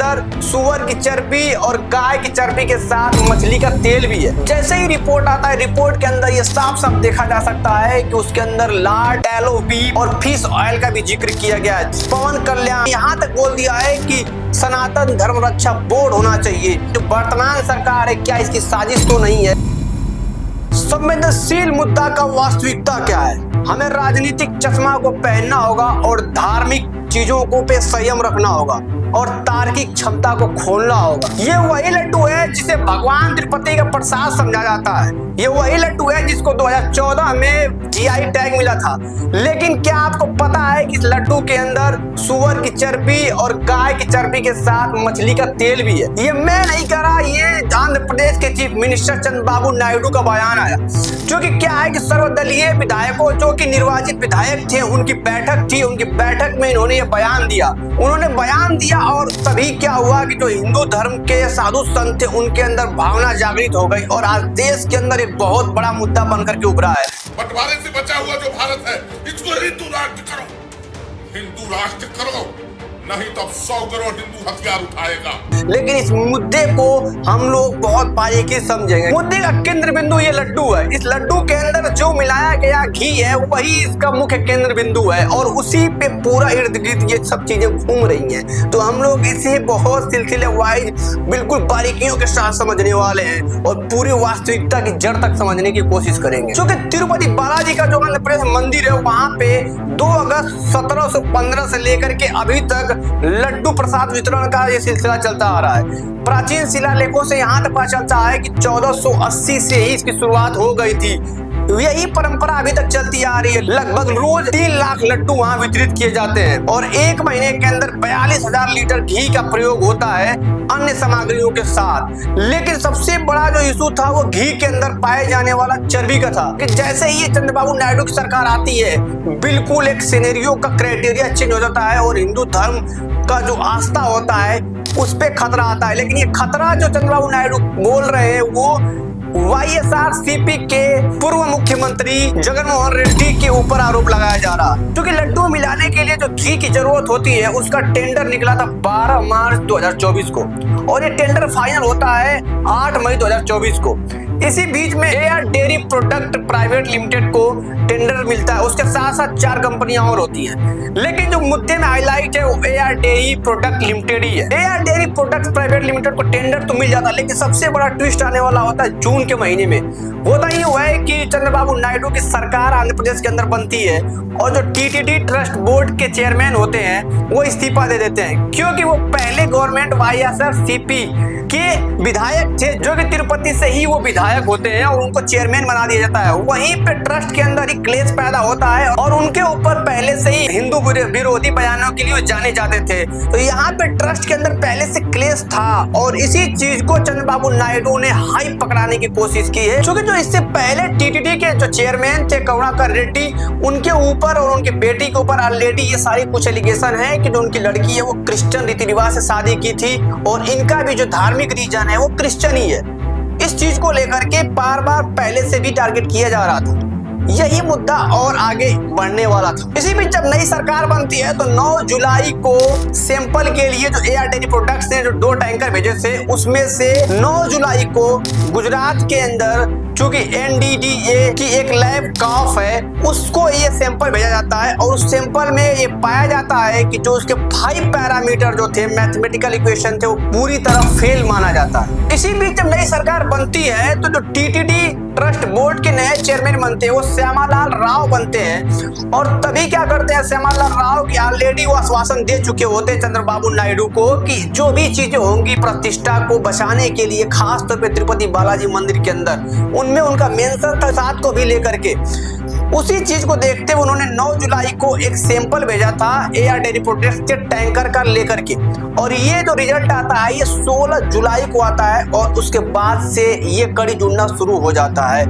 अंदर सुअर की चर्बी और गाय की चर्बी के साथ मछली का तेल भी है। जैसे ही रिपोर्ट आता है, रिपोर्ट के अंदर ये साफ साफ देखा जा सकता है कि उसके अंदर लार, टैलो बीफ और फिश ऑयल का भी जिक्र किया गया है। पवन कल्याण यहाँ तक बोल दिया है कि सनातन धर्म रक्षा बोर्ड होना चाहिए। जो वर्तमान सरकार है, क्या इसकी साजिश तो नहीं है? संवेदनशील मुद्दा का वास्तविकता क्या है? हमें राजनीतिक चश्मा को पहनना होगा और धार्मिक चीजों को पे संयम रखना होगा और तार्किक क्षमता को खोलना होगा। ये वही लड्डू है जिसे भगवान तिरुपति का प्रसाद समझा जाता है। ये वही लड्डू है जिसको 2014 में जीआई टैग मिला था। लेकिन क्या आपको पता है कि इस लड्डू के अंदर सुअर की चर्बी और गाय की चर्बी के साथ मछली का तेल भी है? ये मैं नहीं कह रहा, ये आंध्र प्रदेश के चीफ मिनिस्टर चंद्रबाबू नायडू का बयान आया। जो कि क्या है कि सर्वदलीय विधायकों जो कि निर्वाचित विधायक थे, उनकी बैठक थी। उनकी बैठक में इन्होंने बयान दिया। उन्होंने बयान दिया और तभी क्या हुआ कि जो हिंदू धर्म के साधु संत थे, उनके अंदर भावना जागृत हो गई और आज देश के अंदर एक बहुत बड़ा मुद्दा बनकर के उभरा है। बंटवारे से बचा हुआ जो भारत है, इसको हिंदू राष्ट्र करो, हिंदू राष्ट्र करो, नहीं तो 100 करोड़ हिंदू हथियार उठाएगा। लेकिन इस मुद्दे को हम लोग बहुत बारीकी से समझेंगे। मुद्दे का केंद्र बिंदु ये लड्डू है। इस लड्डू के अंदर जो मिलाया गया घी है, वही इसका मुख्य केंद्र बिंदु है और उसी पे पूरा इर्द गिर्द ये सब चीजें घूम रही हैं। तो हम लोग इसे बहुत सिलसिले वाइज बिल्कुल बारीकियों के साथ समझने वाले हैं और पूरी वास्तविकता की जड़ तक समझने की कोशिश करेंगे। क्योंकि तिरुपति बालाजी का जो आंध्र प्रदेश मंदिर है, वहां पे 2 अगस्त 1715 से लेकर के अभी तक लड्डू प्रसाद वितरण का ये सिलसिला चलता आ रहा है। प्राचीन शिलालेखों से यहाँ तक पता चलता है कि 1480 से ही इसकी शुरुआत हो गई थी। यही परंपरा अभी तक चलती आ रही है। लगभग रोज 3 लाख लड्डू वहाँ वितरित किए जाते हैं और एक महीने के अंदर 42,000 लीटर घी का प्रयोग होता है अन्य सामग्रियों के साथ। लेकिन सबसे बड़ा जो इशू था वो घी के अंदर पाए जाने वाला चर्बी का था कि जैसे ही चंद्रबाबू नायडू की सरकार आती है, बिल्कुल एक सिनेरियो का क्राइटेरिया चेंज हो जाता है और हिंदू धर्म का जो आस्था होता है उस पे खतरा आता है। लेकिन ये खतरा जो चंद्रबाबू नायडू बोल रहे हैं वो वाईएसआरसीपी के पूर्व मुख्यमंत्री जगनमोहन रेड्डी के ऊपर आरोप लगाया जा रहा है। क्योंकि लड्डू मिलाने के लिए जो घी की जरूरत होती है, उसका टेंडर निकला था 12 मार्च 2024 को और ये टेंडर फाइनल होता है 8 मई 2024 को। इसी बीच में AR dairy product private limited को टेंडर मिलता है। उसके साथ साथ 4 कंपनियां और होती हैं। लेकिन जो मुद्दे में हाईलाइट है वो एआर डेयरी प्रोडक्ट लिमिटेड ही है। AR dairy product private limited को टेंडर तो मिल जाता है, लेकिन सबसे बड़ा ट्विस्ट आने वाला होता है जून के महीने में। होता ही हुआ है कि चंद्रबाबू नायडू की सरकार आंध्र प्रदेश के अंदर बनती है और जो टीटीडी ट्रस्ट बोर्ड के चेयरमैन होते हैं वो इस्तीफा दे देते हैं, क्योंकि वो पहले गवर्नमेंट वाईएसआरसीपी के विधायक थे, जो कि तिरुपति से ही वो विधायक होते हैं और उनको चेयरमैन बना दिया जाता है। वहीं पे ट्रस्ट के अंदर ही क्लेश पैदा होता है और उनके ऊपर पहले से ही हिंदू विरोधी बयानों के लिए जाने जाते थे। तो यहाँ पे ट्रस्ट के अंदर पहले से क्लेश था और इसी चीज को चंद्रबाबू नायडू ने हाई पकड़ाने की कोशिश की है। क्योंकि जो इससे पहले टीटीडी के जो चेयरमैन थे करुणाकर रेड्डी, उनके ऊपर और उनकी बेटी के ऊपर ऑलरेडी ये सारी कुछ एलिगेशन है कि जो उनकी लड़की है वो क्रिश्चियन रीति रिवाज से शादी की थी और इनका भी जो धार्मिक रीजन है वो क्रिश्चियन ही है। इस चीज को लेकर के बार बार पहले से भी टारगेट किया जा रहा था। यही मुद्दा और आगे बढ़ने वाला था। इसी बीच जब नई सरकार बनती है तो 9 जुलाई को सैंपल के लिए जो एआर डेयरी प्रोडक्ट्स ने जो 2 टैंकर भेजे थे, उसमें से 9 जुलाई को गुजरात के अंदर चूंकि एनडीडीए की एक लैब काफ है, उसको ये सैंपल भेजा जाता है और उस सैंपल में ये पाया जाता है कि जो उसके 5 पैरामीटर जो थे, मैथमेटिकल इक्वेशन थे, वो पूरी तरह फेल माना जाता है। इसी बीच जब नई सरकार बनती है तो जो टीटीडी ट्रस्ट बोर्ड के नए चेयरमैन बनते हैं वो श्यामालाल राव बनते हैं और तभी क्या करते हैं, श्यामालाल राव की ऑलरेडी वो आश्वासन दे चुके होते हैं चंद्रबाबू नायडू को कि जो भी चीजें होंगी प्रतिष्ठा को बचाने के लिए, खास तौर पे तिरुपति बालाजी मंदिर के अंदर, उनमें उनका मेंशन था 7 को भी लेकर के। उसी चीज को देखते हुए उन्होंने 9 जुलाई को एक सैंपल भेजा था एआर डेयरी प्रोडक्ट्स के टैंकर का लेकर के और ये जो रिजल्ट आता है ये 16 जुलाई को आता है और उसके बाद से ये कड़ी जुड़ना शुरू हो जाता है।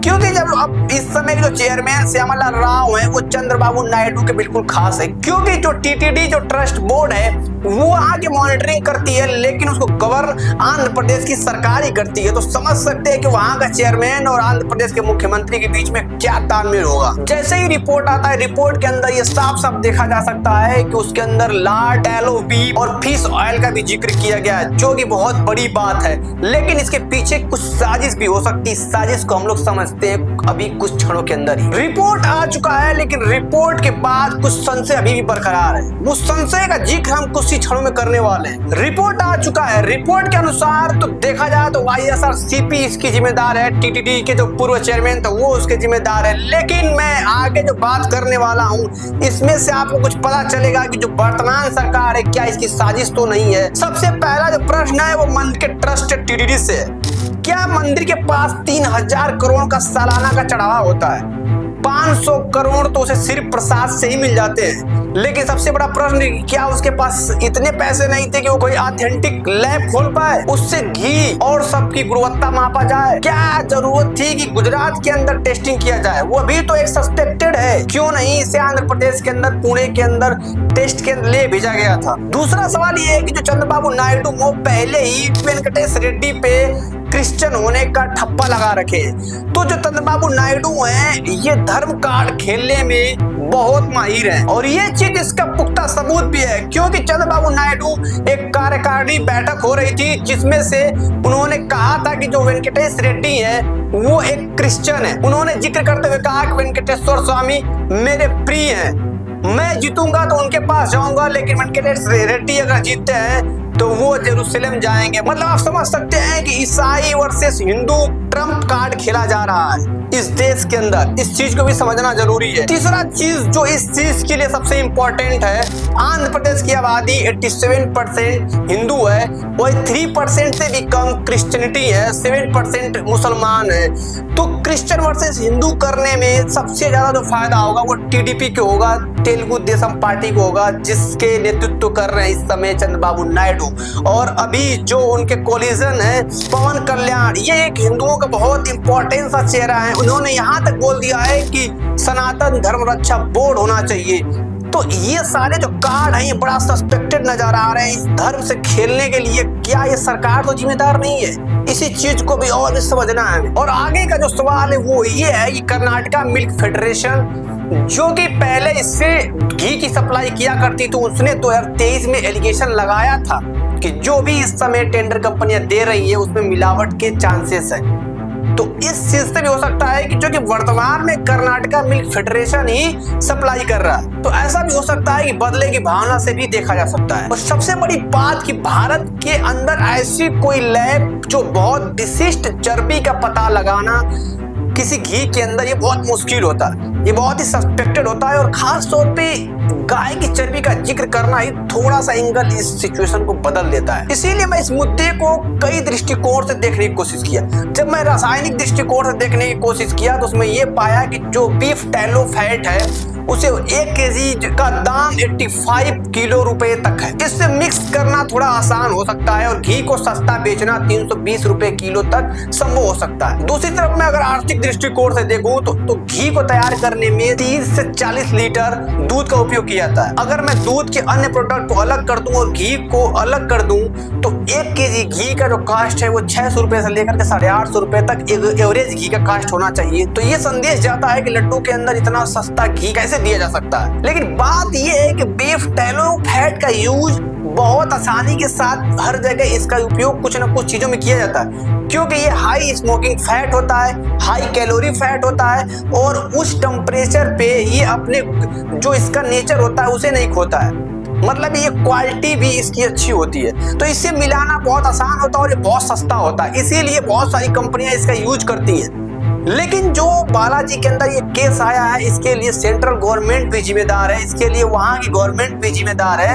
क्योंकि जब अब इस समय जो चेयरमैन श्यामालाल राव है वो चंद्रबाबू नायडू के बिल्कुल खास है, क्योंकि जो टीटीडी जो ट्रस्ट बोर्ड है वो आगे मॉनिटरिंग करती है, लेकिन उसको गवर्न आंध्र प्रदेश की सरकार ही करती है। तो समझ सकते हैं कि वहां का चेयरमैन और आंध्र प्रदेश के मुख्यमंत्री के बीच में क्या तालमेल होगा। जैसे ही रिपोर्ट आता है, रिपोर्ट के अंदर ये साफ साफ देखा जा सकता है कि उसके अंदर लार्ड, टैलो बीफ और फिश ऑयल का भी जिक्र किया गया है, जो कि बहुत बड़ी बात है। लेकिन इसके पीछे कुछ साजिश भी हो सकती है। साजिश को हम लोग समझते हैं अभी कुछ क्षणों के अंदर ही। रिपोर्ट आ चुका है, लेकिन रिपोर्ट के बाद कुछ संशय अभी भी बरकरार है। वो संशय का जिक्र हम कुछ ही क्षणों में करने वाले हैं। रिपोर्ट आ चुका है। रिपोर्ट के अनुसार तो देखा जाए तो YSRCP इसकी जिम्मेदार है, TTD के जो पूर्व चेयरमैन थे वो उसके जिम्मेदार है। लेकिन मैं आगे जो बात करने वाला हूँ, इसमें से आपको कुछ पता चलेगा कि जो वर्तमान सरकार है क्या इसकी साजिश तो नहीं है। सबसे पहला जो प्रश्न है वो मंदिर के ट्रस्ट TTD से है। क्या मंदिर के पास 3000 करोड़ का सालाना का चढ़ावा होता है? 500 करोड़ तो उसे सिर्फ प्रसाद से ही मिल जाते हैं। लेकिन सबसे बड़ा प्रश्न, क्या उसके पास इतने पैसे नहीं थे कि वो कोई ऑथेंटिक लैब खोल पाए, उससे घी और सबकी गुणवत्ता मापा जाए? क्या जरूरत थी कि गुजरात के अंदर टेस्टिंग किया जाए? वो अभी तो एक सस्पेक्टेड है, क्यों नहीं इसे आंध्र प्रदेश के अंदर, पुणे के अंदर टेस्ट के लिए भेजा गया था? दूसरा सवाल ये है कि जो चंद्रबाबू नायडू वो पहले ही वेंकटेश रेड्डी पे क्रिश्चियन होने का ठप्पा लगा रखे। तो जो चंद्रबाबू नायडू हैं, ये धर्म कार्ड खेलने में बहुत माहिर हैं, और ये चीज इसका पुख्ता सबूत भी है, क्योंकि चंद्रबाबू नायडू एक कार्यकारिणी बैठक हो रही थी जिसमें से उन्होंने कहा था कि जो वेंकटेश रेड्डी है वो एक क्रिश्चियन है। उन्होंने जिक्र करते हुए कहा कि वेंकटेश्वर स्वामी मेरे प्रिय हैं, मैं जीतूंगा तो उनके पास जाऊंगा, लेकिन वेंकटेश रेड्डी अगर जीतते हैं तो वो जेरूसलम जाएंगे। मतलब आप समझ सकते हैं कि ईसाई वर्सेस हिंदू ट्रम्प कार्ड खेला जा रहा है इस देश के अंदर। इस चीज को भी समझना जरूरी है। तीसरा चीज जो इस चीज के लिए सबसे इंपॉर्टेंट है, आंध्र प्रदेश की आबादी 87% हिंदू है, वही 3% से भी कम क्रिश्चियनिटी है, 7% मुसलमान है। तो क्रिश्चियन वर्सेस हिंदू करने में सबसे ज्यादा जो फायदा होगा वो TDP को होगा, तेलुगु देशम पार्टी को होगा, जिसके नेतृत्व कर रहे हैं इस समय चंद्रबाबू नायडू। और अभी जो उनके कोलिजन है पवन कल्याण, ये एक हिंदुओं का बहुत इंपॉर्टेंट सा चेहरा है। उन्होंने यहाँ तक बोल दिया है कि सनातन धर्म रक्षा बोर्ड होना चाहिए। तो ये सारे जो कार्ड हैं ये बड़ा सस्पेक्टेड नजर आ रहे हैं इस धर्म से खेलने के लिए। क्या ये सरकार तो जिम्मेदार नहीं है? इसी चीज को भी और भी समझना है। और आगे का जो सवाल है वो ये है कि कर्नाटका मिल्क फेडरेशन, जो कि पहले इससे घी की सप्लाई किया करती, तो उसने 2023 में एलिगेशन लगाया था कि जो भी इस समय टेंडर कंपनियां दे रही है उसमें मिलावट के चांसेस है। तो इस चीज से भी हो सकता है कि जो कि वर्तमान में कर्नाटका मिल्क फेडरेशन ही सप्लाई कर रहा है, तो ऐसा भी हो सकता है कि बदले की भावना से भी देखा जा सकता है। और सबसे बड़ी बात कि भारत के अंदर ऐसी कोई लैब जो बहुत विशिष्ट चर्बी का पता लगाना किसी घी के अंदर, ये बहुत मुश्किल होता है, ये बहुत ही सस्पेक्टेड होता है। और खास तौर पे गाय की चर्बी का जिक्र करना ही थोड़ा सा एंगल इस सिचुएशन को बदल देता है। इसीलिए मैं इस मुद्दे को कई दृष्टिकोण से देखने की कोशिश किया। जब मैं रासायनिक दृष्टिकोण से देखने की कोशिश किया तो उसमें यह पाया कि जो बीफ टैलो फैट है उसे 1 kg का दाम 85 किलो रुपए तक है। इससे मिक्स करना थोड़ा आसान हो सकता है और घी को सस्ता बेचना 320 रुपए किलो तक संभव हो सकता है। दूसरी तरफ मैं अगर आर्थिक दृष्टिकोण से देखूं तो घी को तैयार करने में 30 से 40 लीटर दूध का उपयोग किया जाता है। अगर मैं दूध के अन्य प्रोडक्ट को अलग कर दूं और घी को अलग कर दूं तो 1 kg घी का जो कास्ट है वो 600 रुपए से लेकर के 850 रुपए तक एवरेज घी का कास्ट होना चाहिए। तो ये संदेश जाता है कि लड्डू के अंदर इतना सस्ता घी कैसे दिया जा सकता है। लेकिन बात यह है कि बीफ टैलो फैट का यूज बहुत आसानी के साथ हर जगह इसका उपयोग कुछ न कुछ चीजों में किया जाता है, क्योंकि ये हाई स्मोकिंग फैट होता है, हाई कैलोरी फैट होता है और उस टेम्परेचर पे ये अपने जो इसका नेचर होता है उसे नहीं खोता है। मतलब ये क्वालिटी भी इसकी अच्छी होती है, तो इसे मिलाना बहुत आसान होता है और ये बहुत सस्ता होता है, इसीलिए बहुत सारी कंपनियां इसका यूज करती हैं। लेकिन जो बालाजी के अंदर ये केस आया है इसके लिए सेंट्रल गवर्नमेंट भी जिम्मेदार है, इसके लिए वहां की गवर्नमेंट भी जिम्मेदार है।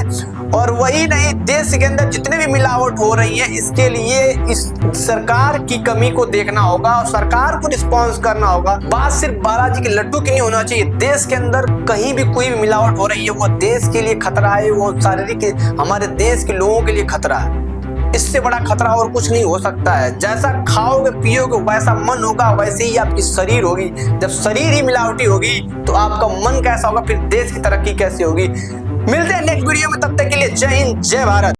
और वही नहीं, देश के अंदर जितने भी मिलावट हो रही है इसके लिए इस सरकार की कमी को देखना होगा और सरकार को रिस्पॉन्स करना होगा। बात सिर्फ बालाजी के लड्डू की नहीं होना चाहिए, देश के अंदर कहीं भी कोई भी मिलावट हो रही है वो देश के लिए खतरा है, वो शारीरिक हमारे देश के लोगों के लिए खतरा है। इससे बड़ा खतरा और कुछ नहीं हो सकता है। जैसा खाओगे पियोगे वैसा मन होगा, वैसे ही आपकी शरीर होगी। जब शरीर ही मिलावटी होगी तो आपका मन कैसा होगा, फिर देश की तरक्की कैसे होगी। मिलते हैं नेक्स्ट वीडियो में, तब तक के लिए जय हिंद जय भारत।